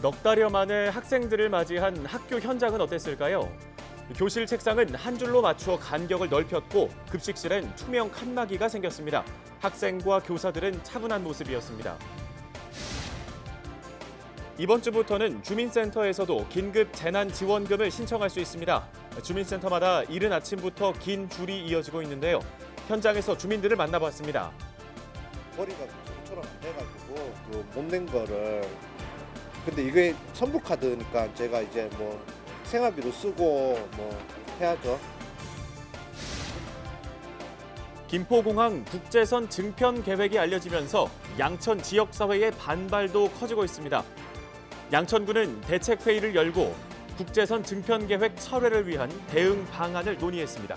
넉 달여 만에 학생들을 맞이한 학교 현장은 어땠을까요? 교실 책상은 한 줄로 맞추어 간격을 넓혔고 급식실엔 투명 칸막이가 생겼습니다. 학생과 교사들은 차분한 모습이었습니다. 이번 주부터는 주민센터에서도 긴급 재난지원금을 신청할 수 있습니다. 주민센터마다 이른 아침부터 긴 줄이 이어지고 있는데요. 현장에서 주민들을 만나봤습니다. 머리가 소처럼 안 돼가지고 못 낸 거를 근데 이게 선불카드니까 제가 이제 뭐 생활비로 쓰고 뭐 해야죠. 김포공항 국제선 증편 계획이 알려지면서 양천 지역사회의 반발도 커지고 있습니다. 양천구는 대책회의를 열고 국제선 증편 계획 철회를 위한 대응 방안을 논의했습니다.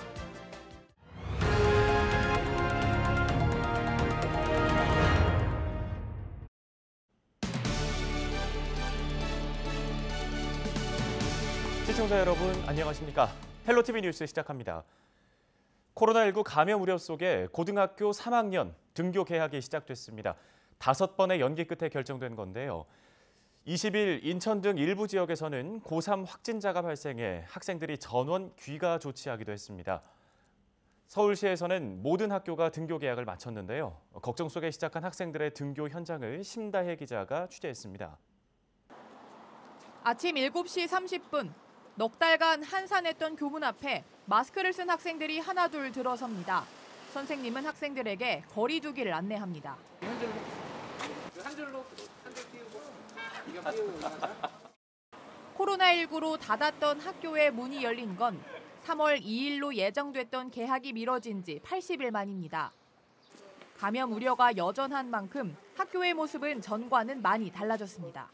시청자 여러분 안녕하십니까? 헬로티비 뉴스 시작합니다. 코로나19 감염 우려 속에 고등학교 3학년 등교 개학이 시작됐습니다. 5번의 연기 끝에 결정된 건데요. 20일 인천 등 일부 지역에서는 고3 확진자가 발생해 학생들이 전원 귀가 조치하기도 했습니다. 서울시에서는 모든 학교가 등교 개학을 마쳤는데요. 걱정 속에 시작한 학생들의 등교 현장을 심다혜 기자가 취재했습니다. 아침 7시 30분. 넉 달간 한산했던 교문 앞에 마스크를 쓴 학생들이 하나둘 들어섭니다. 선생님은 학생들에게 거리 두기를 안내합니다. 한 줄로 띄우고 이거 띄우고 코로나19로 닫았던 학교의 문이 열린 건 3월 2일로 예정됐던 개학이 미뤄진 지 80일 만입니다. 감염 우려가 여전한 만큼 학교의 모습은 전과는 많이 달라졌습니다.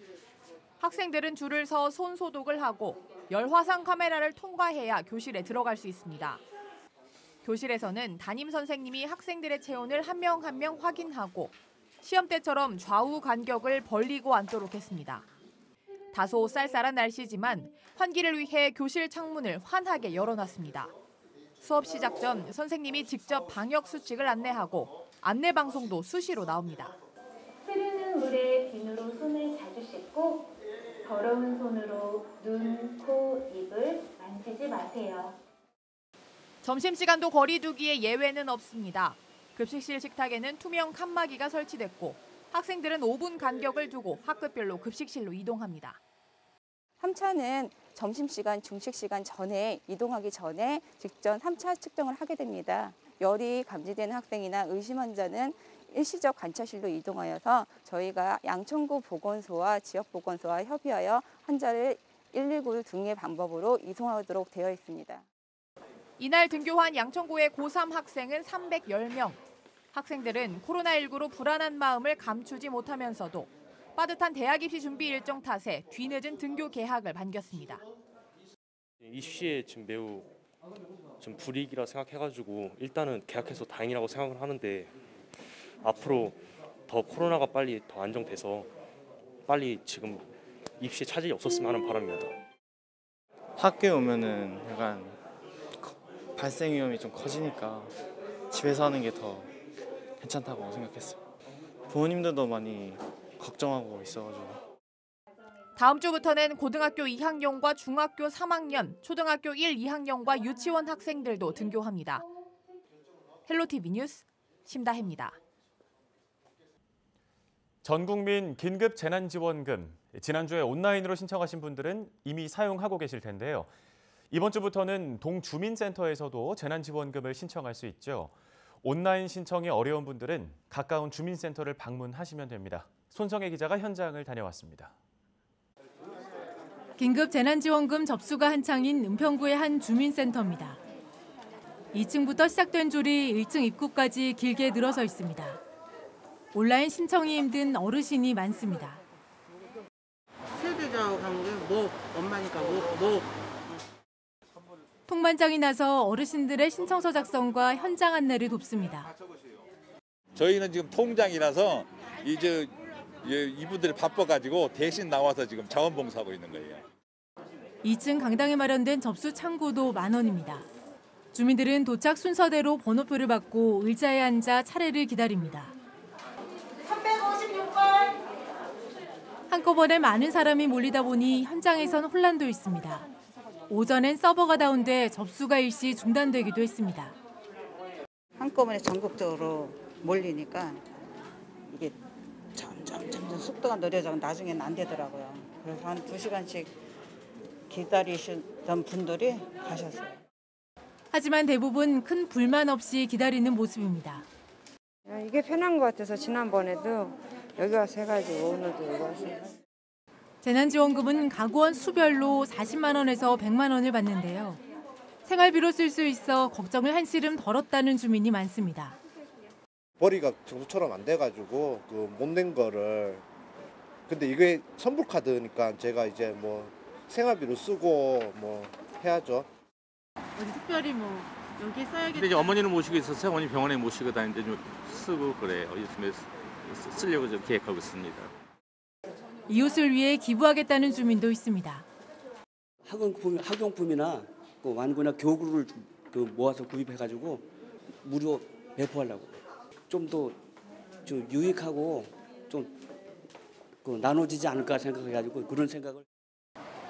학생들은 줄을 서 손 소독을 하고 열화상 카메라를 통과해야 교실에 들어갈 수 있습니다. 교실에서는 담임 선생님이 학생들의 체온을 한 명 한 명 확인하고 시험 때처럼 좌우 간격을 벌리고 앉도록 했습니다. 다소 쌀쌀한 날씨지만 환기를 위해 교실 창문을 환하게 열어놨습니다. 수업 시작 전 선생님이 직접 방역 수칙을 안내하고 안내 방송도 수시로 나옵니다. 흐르는 물에 비누로 손을 자주 씻고 더러운 손으로 눈, 코, 입을 만지지 마세요. 점심시간도 거리 두기에 예외는 없습니다. 급식실 식탁에는 투명 칸막이가 설치됐고 학생들은 5분 간격을 두고 학급별로 급식실로 이동합니다. 3차는 점심시간, 중식시간 전에 이동하기 전에 직전 3차 측정을 하게 됩니다. 열이 감지되는 학생이나 의심 환자는 일시적 관찰실로 이동하여서 저희가 양천구 보건소와 지역보건소와 협의하여 환자를 119 등의 방법으로 이송하도록 되어 있습니다. 이날 등교한 양천구의 고3 학생은 310명. 학생들은 코로나19로 불안한 마음을 감추지 못하면서도 빠듯한 대학 입시 준비 일정 탓에 뒤늦은 등교 개학을 반겼습니다. 입시에 지금 매우 좀 불이익이라 생각해가지고 일단은 개학해서 다행이라고 생각을 하는데 앞으로 더 코로나가 빨리 더 안정돼서 빨리 지금 입시에 차질이 없었으면 하는 바람입니다. 학교에 오면은 약간 발생 위험이 좀 커지니까 집에서 하는 게 더 괜찮다고 생각했어요. 부모님들도 많이 걱정하고 있어가지고. 다음 주부터는 고등학교 2학년과 중학교 3학년, 초등학교 1, 2학년과 유치원 학생들도 등교합니다. 헬로티비 뉴스 심다혜입니다. 전국민 긴급 재난지원금, 지난주에 온라인으로 신청하신 분들은 이미 사용하고 계실 텐데요. 이번 주부터는 동주민센터에서도 재난지원금을 신청할 수 있죠. 온라인 신청이 어려운 분들은 가까운 주민센터를 방문하시면 됩니다. 손성혜 기자가 현장을 다녀왔습니다. 긴급 재난지원금 접수가 한창인 은평구의 한 주민센터입니다. 2층부터 시작된 줄이 1층 입구까지 길게 늘어서 있습니다. 온라인 신청이 힘든 어르신이 많습니다. 세대장 가는 게 뭐 엄마니까 뭐. 통반장이 나서 어르신들의 신청서 작성과 현장 안내를 돕습니다. 저희는 지금 통장이라서 이제 이분들이 바빠가지고 대신 나와서 지금 자원봉사하고 있는 거예요. 2층 강당에 마련된 접수 창구도 만원입니다. 주민들은 도착 순서대로 번호표를 받고 의자에 앉아 차례를 기다립니다. 356번. 한꺼번에 많은 사람이 몰리다 보니 현장에선 혼란도 있습니다. 오전엔 서버가 다운돼 접수가 일시 중단되기도 했습니다. 한꺼번에 전국적으로 몰리니까 이게 점점 속도가 느려져 나중에는 안 되더라고요. 그래서 한 2시간씩 기다리시던 분들이 가셨어요. 하지만 대부분 큰 불만 없이 기다리는 모습입니다. 이게 편한 것 같아서 지난번에도 여기 와서 해가지고 오늘도 여기 와서 해가지고. 재난지원금은 가구원 수별로 40만 원에서 100만 원을 받는데요. 생활비로 쓸 수 있어 걱정을 한시름 덜었다는 주민이 많습니다. 벌이가 정수처럼 안 돼가지고 그 못 낸 거를 근데 이게 선불카드니까 제가 이제 뭐 생활비로 쓰고 뭐 해야죠. 어디 특별히 뭐 여기에 써야겠다. 근데 이제 어머니를 모시고 있어서 어머니 병원에 모시고 다니는데 좀 쓰고 그래요. 요즘에 쓰려고 좀 계획하고 있습니다. 이웃을 위해 기부하겠다는 주민도 있습니다. 학용품이나 그 완구나 교구를 모아서 구입해가지고 무료 배포하려고 좀 더 유익하고 좀 나눠지지 않을까 생각해가지고 그런 생각을.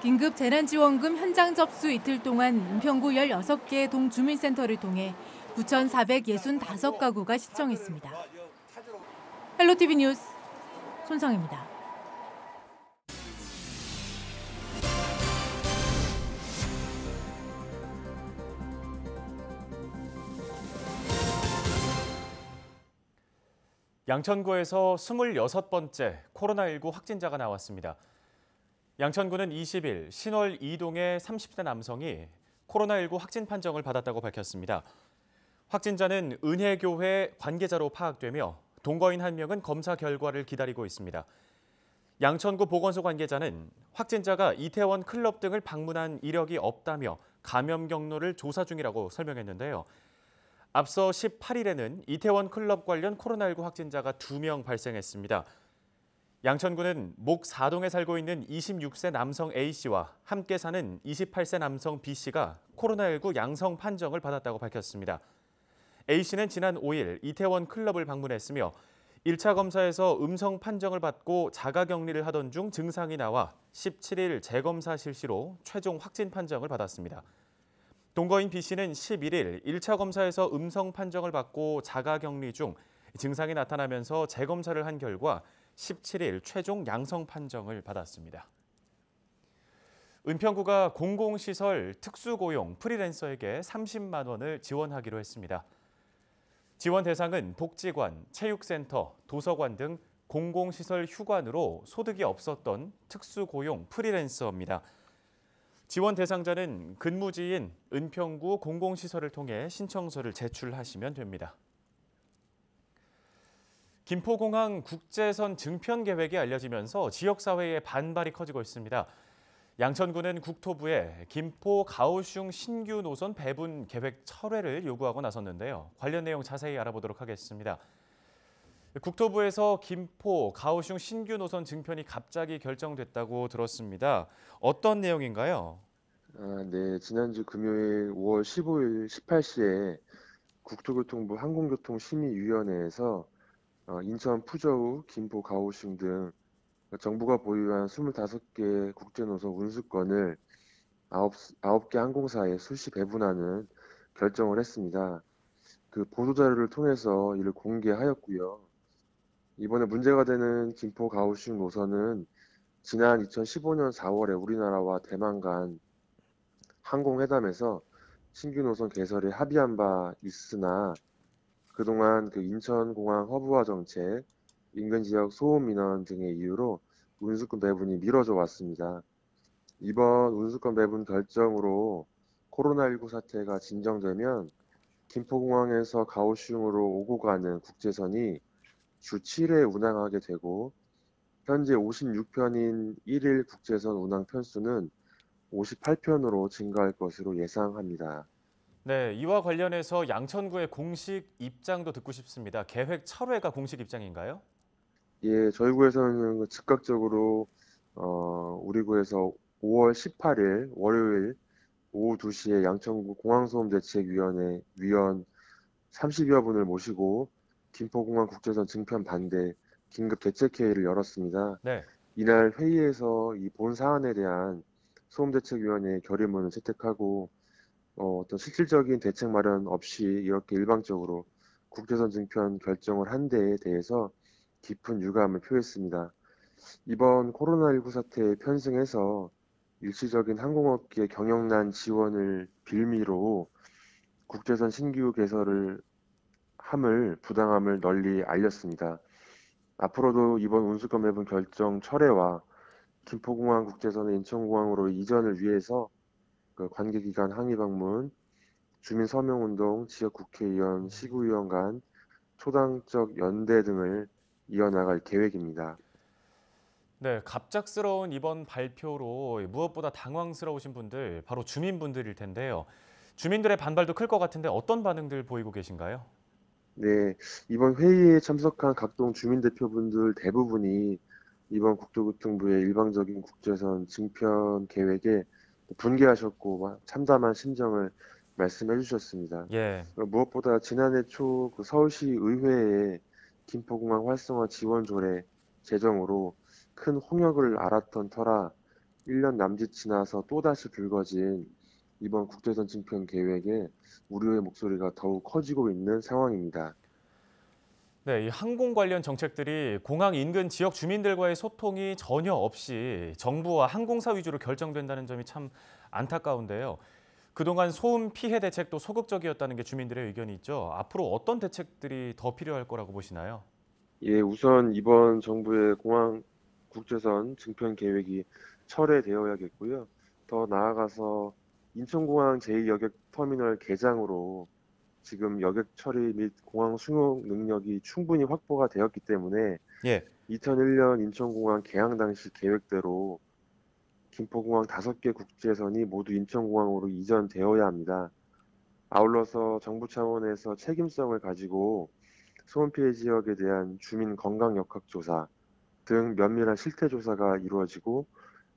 긴급 재난지원금 현장 접수 이틀 동안 은평구 16개 동주민센터를 통해 9,465가구가 신청했습니다. 헬로티비 뉴스 손성입니다. 양천구에서 26번째 코로나19 확진자가 나왔습니다. 양천구는 20일 신월 2동의 30대 남성이 코로나19 확진 판정을 받았다고 밝혔습니다. 확진자는 은혜교회 관계자로 파악되며 동거인 1명은 검사 결과를 기다리고 있습니다. 양천구 보건소 관계자는 확진자가 이태원 클럽 등을 방문한 이력이 없다며 감염 경로를 조사 중이라고 설명했는데요. 앞서 18일에는 이태원 클럽 관련 코로나19 확진자가 2명 발생했습니다. 양천구는 목 4동에 살고 있는 26세 남성 A씨와 함께 사는 28세 남성 B씨가 코로나19 양성 판정을 받았다고 밝혔습니다. A씨는 지난 5일 이태원 클럽을 방문했으며 1차 검사에서 음성 판정을 받고 자가격리를 하던 중 증상이 나와 17일 재검사 실시로 최종 확진 판정을 받았습니다. 동거인 B씨는 11일 1차 검사에서 음성 판정을 받고 자가격리 중 증상이 나타나면서 재검사를 한 결과 17일 최종 양성 판정을 받았습니다. 은평구가 공공시설 특수고용 프리랜서에게 30만 원을 지원하기로 했습니다. 지원 대상은 복지관, 체육센터, 도서관 등 공공시설 휴관으로 소득이 없었던 특수고용 프리랜서입니다. 지원 대상자는 근무지인 은평구 공공시설을 통해 신청서를 제출하시면 됩니다. 김포공항 국제선 증편 계획이 알려지면서 지역사회의 반발이 커지고 있습니다. 양천구는 국토부에 김포 가오슝 신규 노선 배분 계획 철회를 요구하고 나섰는데요. 관련 내용 자세히 알아보도록 하겠습니다. 국토부에서 김포 가오슝 신규 노선 증편이 갑자기 결정됐다고 들었습니다. 어떤 내용인가요? 네, 지난주 금요일 5월 15일 18시에 국토교통부 항공교통심의위원회에서 인천 푸저우, 김포 가오슝 등 정부가 보유한 25개 국제노선 운수권을 9개 항공사에 수시 배분하는 결정을 했습니다. 그 보도자료를 통해서 이를 공개하였고요. 이번에 문제가 되는 김포 가오슝 노선은 지난 2015년 4월에 우리나라와 대만 간 항공회담에서 신규 노선 개설에 합의한 바 있으나 그동안 그 인천공항 허브화 정책, 인근 지역 소음 민원 등의 이유로 운수권 배분이 미뤄져 왔습니다. 이번 운수권 배분 결정으로 코로나19 사태가 진정되면 김포공항에서 가오슝으로 오고 가는 국제선이 주 7회 운항하게 되고 현재 56편인 1일 국제선 운항 편수는 58편으로 증가할 것으로 예상합니다. 네, 이와 관련해서 양천구의 공식 입장도 듣고 싶습니다. 계획 철회가 공식 입장인가요? 예, 저희 구에서는 즉각적으로 우리 구에서 5월 18일 월요일 오후 2시에 양천구 공항소음대책위원회 위원 30여 분을 모시고 김포공항 국제선 증편 반대 긴급 대책회의를 열었습니다. 네. 이날 회의에서 이 본 사안에 대한 소음대책위원회의 결의문을 채택하고 어떤 실질적인 대책 마련 없이 이렇게 일방적으로 국제선 증편 결정을 한 데에 대해서 깊은 유감을 표했습니다. 이번 코로나19 사태에 편승해서 일시적인 항공업계 경영난 지원을 빌미로 국제선 신규 개설을 함을 부당함을 널리 알렸습니다. 앞으로도 이번 운수권 매분 결정 철회와 김포공항 국제선의 인천공항으로 이전을 위해서 관계기관 항의 방문, 주민 서명운동, 지역 국회의원, 시구의원 간 초당적 연대 등을 이어나갈 계획입니다. 네, 갑작스러운 이번 발표로 무엇보다 당황스러우신 분들 바로 주민분들일 텐데요. 주민들의 반발도 클 것 같은데 어떤 반응들 보이고 계신가요? 네, 이번 회의에 참석한 각동 주민대표분들 대부분이 이번 국토교통부의 일방적인 국제선 증편 계획에 분개하셨고 참담한 심정을 말씀해 주셨습니다. 예. 무엇보다 지난해 초 서울시 의회에 김포공항 활성화 지원 조례 제정으로 큰 홍역을 앓았던 터라 1년 남짓 지나서 또다시 불거진 이번 국제선 증편 계획에 우려의 목소리가 더욱 커지고 있는 상황입니다. 네, 이 항공 관련 정책들이 공항 인근 지역 주민들과의 소통이 전혀 없이 정부와 항공사 위주로 결정된다는 점이 참 안타까운데요. 그동안 소음 피해 대책도 소극적이었다는 게 주민들의 의견이 있죠. 앞으로 어떤 대책들이 더 필요할 거라고 보시나요? 예, 우선 이번 정부의 공항 국제선 증편 계획이 철회되어야겠고요. 더 나아가서 인천공항 제2여객 터미널 개장으로 지금 여객 처리 및 공항 승용 능력이 충분히 확보가 되었기 때문에 예. 2001년 인천공항 개항 당시 계획대로 김포공항 5개 국제선이 모두 인천공항으로 이전되어야 합니다. 아울러서 정부 차원에서 책임성을 가지고 소음 피해 지역에 대한 주민 건강 역학 조사 등 면밀한 실태 조사가 이루어지고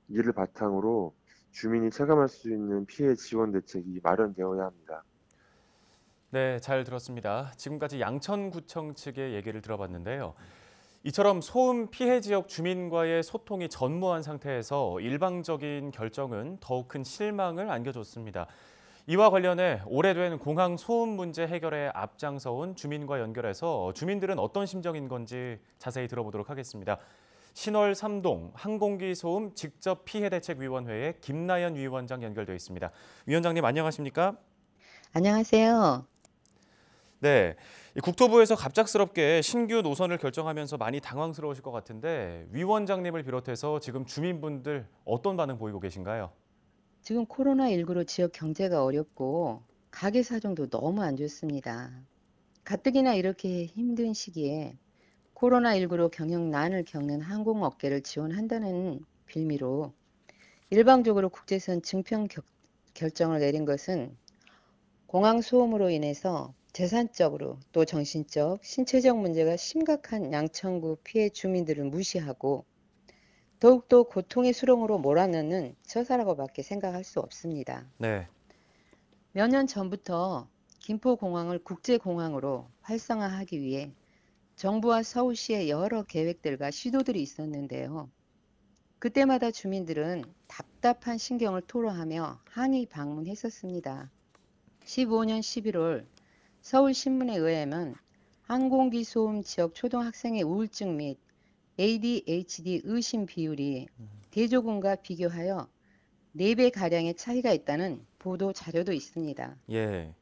이를 바탕으로 주민이 체감할 수 있는 피해 지원 대책이 마련되어야 합니다. 네, 잘 들었습니다. 지금까지 양천구청 측의 얘기를 들어봤는데요. 이처럼 소음 피해 지역 주민과의 소통이 전무한 상태에서 일방적인 결정은 더욱 큰 실망을 안겨줬습니다. 이와 관련해 오래된 공항 소음 문제 해결에 앞장서온 주민과 연결해서 주민들은 어떤 심정인 건지 자세히 들어보도록 하겠습니다. 신월 3동 항공기 소음 직접 피해 대책위원회의 김나연 위원장 연결되어 있습니다. 위원장님 안녕하십니까? 안녕하세요. 네, 국토부에서 갑작스럽게 신규 노선을 결정하면서 많이 당황스러우실 것 같은데 위원장님을 비롯해서 지금 주민분들 어떤 반응 보이고 계신가요? 지금 코로나19로 지역 경제가 어렵고 가게 사정도 너무 안 좋습니다. 가뜩이나 이렇게 힘든 시기에 코로나19로 경영난을 겪는 항공업계를 지원한다는 빌미로 일방적으로 국제선 증편 결정을 내린 것은 공항 소음으로 인해서 재산적으로 또 정신적, 신체적 문제가 심각한 양천구 피해 주민들을 무시하고 더욱더 고통의 수렁으로 몰아넣는 처사라고밖에 생각할 수 없습니다. 네. 몇 년 전부터 김포공항을 국제공항으로 활성화하기 위해 정부와 서울시의 여러 계획들과 시도들이 있었는데요. 그때마다 주민들은 답답한 심경을 토로하며 항의 방문했었습니다. 15년 11월 서울신문에 의하면 항공기 소음 지역 초등학생의 우울증 및 ADHD 의심 비율이 대조군과 비교하여 4배가량의 차이가 있다는 보도 자료도 있습니다. 예.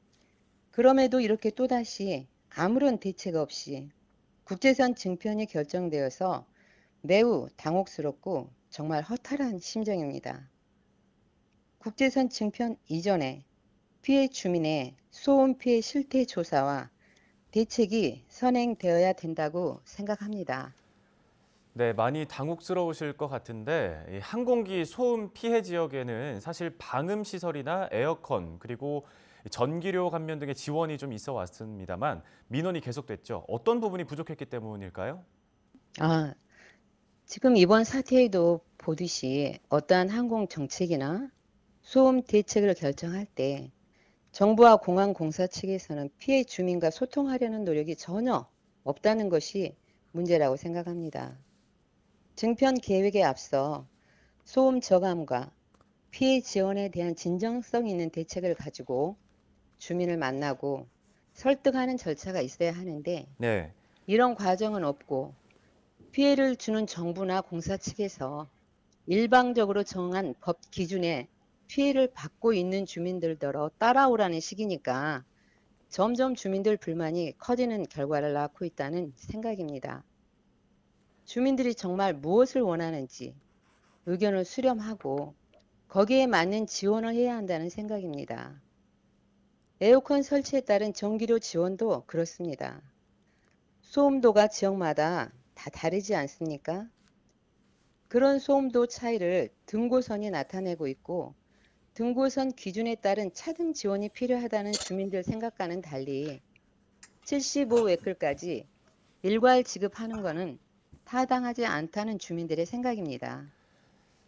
그럼에도 이렇게 또다시 아무런 대책 없이 국제선 증편이 결정되어서 매우 당혹스럽고 정말 허탈한 심정입니다. 국제선 증편 이전에 피해 주민의 소음 피해 실태 조사와 대책이 선행되어야 된다고 생각합니다. 네, 많이 당혹스러우실 것 같은데 이 항공기 소음 피해 지역에는 사실 방음 시설이나 에어컨 그리고 전기료 감면 등의 지원이 좀 있어 왔습니다만 민원이 계속됐죠. 어떤 부분이 부족했기 때문일까요? 지금 이번 사태에도 보듯이 어떠한 항공 정책이나 소음 대책을 결정할 때 정부와 공항공사 측에서는 피해 주민과 소통하려는 노력이 전혀 없다는 것이 문제라고 생각합니다. 증편 계획에 앞서 소음 저감과 피해 지원에 대한 진정성 있는 대책을 가지고 주민을 만나고 설득하는 절차가 있어야 하는데 네. 이런 과정은 없고 피해를 주는 정부나 공사 측에서 일방적으로 정한 법 기준에 피해를 받고 있는 주민들더러 따라오라는 식이니까 점점 주민들 불만이 커지는 결과를 낳고 있다는 생각입니다. 주민들이 정말 무엇을 원하는지 의견을 수렴하고 거기에 맞는 지원을 해야 한다는 생각입니다. 에어컨 설치에 따른 전기료 지원도 그렇습니다. 소음도가 지역마다 다 다르지 않습니까? 그런 소음도 차이를 등고선이 나타내고 있고 등고선 기준에 따른 차등 지원이 필요하다는 주민들 생각과는 달리 75웨클까지 일괄 지급하는 것은 타당하지 않다는 주민들의 생각입니다.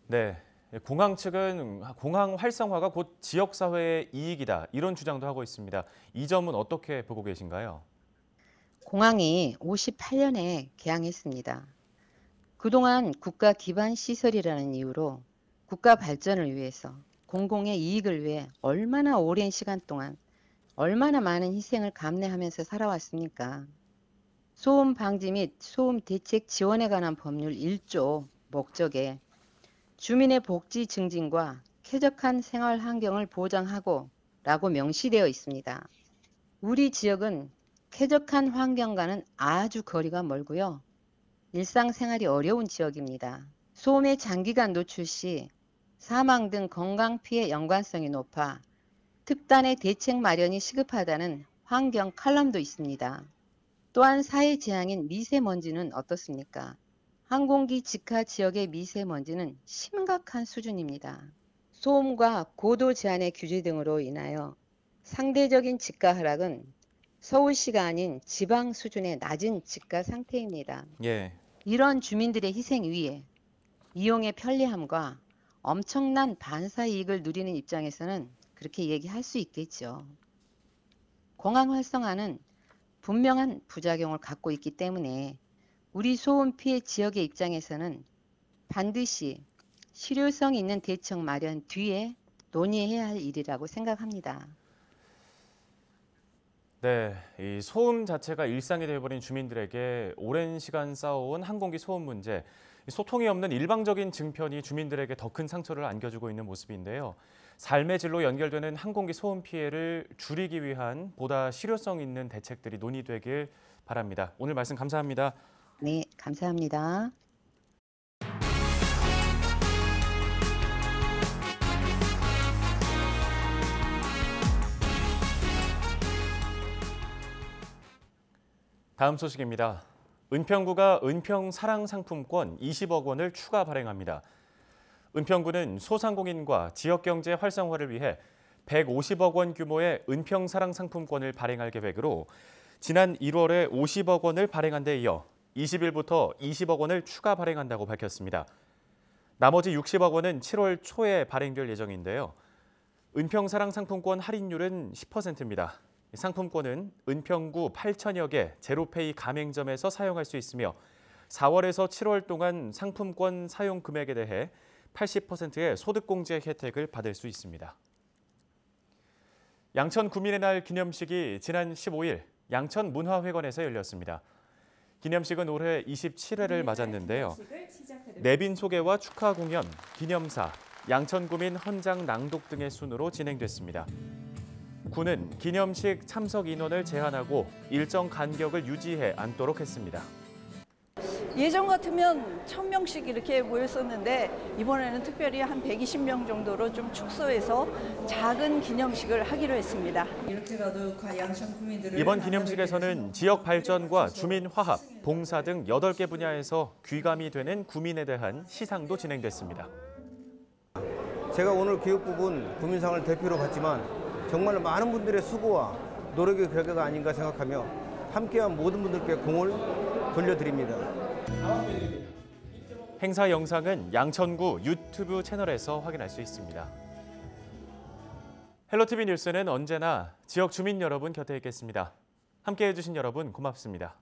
네. 공항 측은 공항 활성화가 곧 지역사회의 이익이다 이런 주장도 하고 있습니다. 이 점은 어떻게 보고 계신가요? 공항이 58년에 개항했습니다. 그동안 국가 기반 시설이라는 이유로 국가 발전을 위해서 공공의 이익을 위해 얼마나 오랜 시간 동안 얼마나 많은 희생을 감내하면서 살아왔습니까? 소음 방지 및 소음 대책 지원에 관한 법률 1조 목적에 주민의 복지 증진과 쾌적한 생활 환경을 보장하고 라고 명시되어 있습니다. 우리 지역은 쾌적한 환경과는 아주 거리가 멀고요. 일상생활이 어려운 지역입니다. 소음에 장기간 노출 시 사망 등 건강 피해 연관성이 높아 특단의 대책 마련이 시급하다는 환경 칼럼도 있습니다. 또한 사회 재앙인 미세먼지는 어떻습니까? 항공기 직하 지역의 미세먼지는 심각한 수준입니다. 소음과 고도 제한의 규제 등으로 인하여 상대적인 집가 하락은 서울시가 아닌 지방 수준의 낮은 집가 상태입니다. 예. 이런 주민들의 희생 위에 이용의 편리함과 엄청난 반사 이익을 누리는 입장에서는 그렇게 얘기할 수 있겠죠. 공항 활성화는 분명한 부작용을 갖고 있기 때문에 우리 소음 피해 지역의 입장에서는 반드시 실효성 있는 대책 마련 뒤에 논의해야 할 일이라고 생각합니다. 네, 이 소음 자체가 일상이 되어버린 주민들에게 오랜 시간 쌓아온 항공기 소음 문제, 소통이 없는 일방적인 증편이 주민들에게 더 큰 상처를 안겨주고 있는 모습인데요. 삶의 질로 연결되는 항공기 소음 피해를 줄이기 위한 보다 실효성 있는 대책들이 논의되길 바랍니다. 오늘 말씀 감사합니다. 네, 감사합니다. 다음 소식입니다. 은평구가 은평 사랑 상품권 20억 원을 추가 발행합니다. 은평구는 소상공인과 지역경제 활성화를 위해 150억 원 규모의 은평 사랑 상품권을 발행할 계획으로 지난 1월에 50억 원을 발행한 데 이어 20일부터 20억 원을 추가 발행한다고 밝혔습니다. 나머지 60억 원은 7월 초에 발행될 예정인데요. 은평 사랑 상품권 할인율은 10%입니다. 상품권은 은평구 8천여 개 제로페이 가맹점에서 사용할 수 있으며 4월에서 7월 동안 상품권 사용 금액에 대해 80%의 소득공제 혜택을 받을 수 있습니다. 양천 구민의 날 기념식이 지난 15일 양천문화회관에서 열렸습니다. 기념식은 올해 27회를 맞았는데요. 내빈 소개와 축하 공연, 기념사, 양천구민 헌장 낭독 등의 순으로 진행됐습니다. 구는 기념식 참석 인원을 제한하고 일정 간격을 유지해 앉도록 했습니다. 예전 같으면 1000명씩 이렇게 모였었는데 이번에는 특별히 한 120명 정도로 좀 축소해서 작은 기념식을 하기로 했습니다. 이렇게라도 양천 구민들을 이번 기념식에서는 지역 발전과 주민 화합, 봉사 등 8개 분야에서 귀감이 되는 구민에 대한 시상도 진행됐습니다. 제가 오늘 교육부분 구민상을 대표로 받지만 정말 많은 분들의 수고와 노력의 결과가 아닌가 생각하며 함께한 모든 분들께 공을 돌려드립니다. 행사 영상은 양천구 유튜브 채널에서 확인할 수 있습니다. 헬로티비 뉴스는 언제나 지역 주민 여러분 곁에 있겠습니다. 함께해 주신 여러분 고맙습니다.